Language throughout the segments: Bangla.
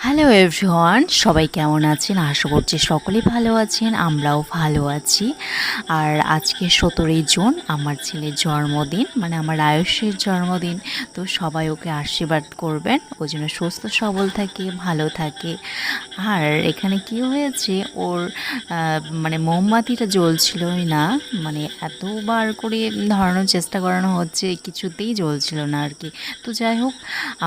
হ্যালো এভরিওয়ান, সবাই কেমন আছেন? আশা করছি সকলেই ভালো আছেন, আমরাও ভালো আছি। আর আজকে 17ই জুন আমার ছেলের জন্মদিন, মানে আমার আয়ুষের জন্মদিন। তো সবাই ওকে আশীর্বাদ করবেন, ও যেন সুস্থ সবল থাকে, ভালো থাকে। আর এখানে কি হয়েছে, ওর মানে মোমবাতিটা জ্বলছিলই না, মানে এতবার করে ধরানোর চেষ্টা করানো হচ্ছে, কিছুতেই জ্বলছিল না আর কি। তো যাই হোক,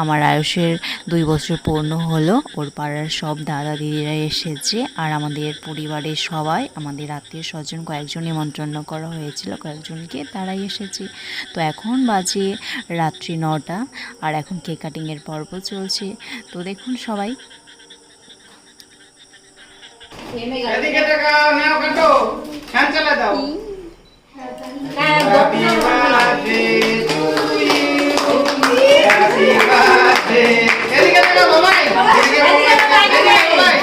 আমার আয়ুষের 2 বছর পূর্ণ হলো। ওর পাড়ার সব দাদা দিদিরা এসেছে, আর আমাদের পরিবারের সবাই, আমাদের আত্মীয় স্বজন কয়েকজন নিমন্ত্রণ করা হয়েছিল, কয়েকজনকে, তারাই এসেছে। তো এখন বাজে রাত্রি 9টা, আর এখন কেক কাটিংয়ের পর্ব চলছে। তো দেখুন সবাই। এদিকে তাকাও, নাও কাটো, ফ্যান চালা দাও। Happy birthday to you, happy birthday. এদিকে তাকাও বাবাই, এদিকে বাবাই,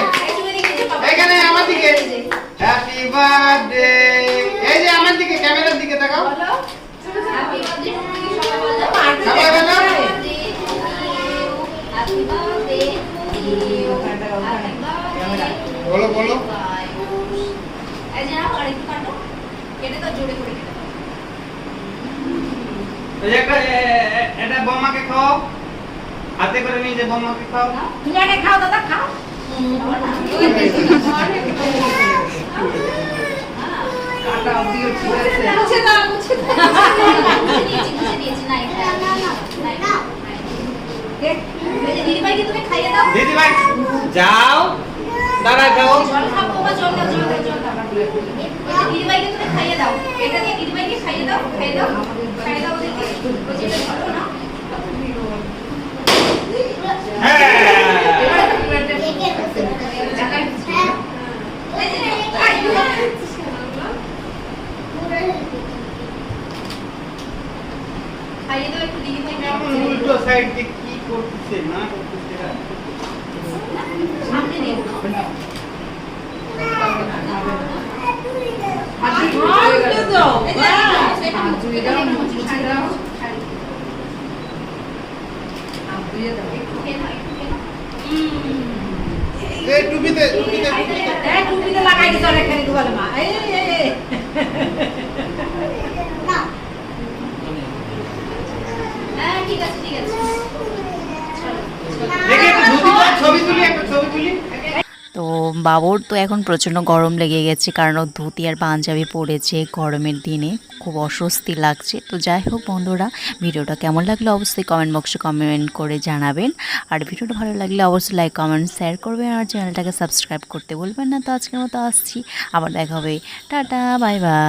এখানে আমার দিকে। হ্যাপি বার্থডে, এই যে আমার দিকে, ক্যামেরার দিকে তাকাও। হ্যাপি বার্থডে সবাই বলো। সবাই বলো। হ্যাপি বার্থডে বলো বলো। এই যে নাও, আরেকটু কাটো, কেটে দাও, জোরে করে কেটে দাও। এই যে এটা বম্মাকে খাও, হাতে করে নিয়ে যে বম্মাকে খাও। তুমি আগে খাও দাদা, খাও। কাটা অব্দিও ঠিক আছে। মুছে দাও, মুছে দাও। মুছে দিয়েছি, নাই এই যে দিদিভাইকে তুমি খাইয়ে দাও। দিদি ভাই যাও, দাঁড়া যাও। জল খাবো বা জল দাও, জল দাও, জল দাও। এই যে দিদিভাইকে তুমি খাইয়ে দাও, এটা দিয়ে দিদিভাইকে খাইয়ে দাও, খাইয়ে দাও, খাইয়ে দাও ওদেরকে। ওই যে এটা ধরো না। খাইয়ে দাও একটু দিদিভাইকে। উল্টো সাইড দিয়ে কি করতেছে না করতেছে এরা? সামনে দিয়ে এই টুপিতে টুপিতে টুপিতে লাগাই দিছ রেখে দিতে বলে মা। এই হ্যাঁ, ঠিক আছে, ঠিক আছে। দেখে একটু ধুতি পরে ছবি তুলি, একটা ছবি তুলি। তো বাবুর তো এখন প্রচণ্ড গরম লেগে গেছে, কারণ ও ধুতি আর পাঞ্জাবি পরেছে গরমের দিনে, খুব অস্বস্তি লাগছে। তো যাই হোক বন্ধুরা, ভিডিওটা কেমন লাগলো অবশ্যই কমেন্ট বক্সে কমেন্ট করে জানাবেন। আর ভিডিওটা ভালো লাগলে অবশ্যই লাইক কমেন্ট শেয়ার করবেন, আর চ্যানেলটাকে সাবস্ক্রাইব করতে বলবেন না। তো আজকের মতো আসছি, আবার দেখা হবে। Tata, bye bye.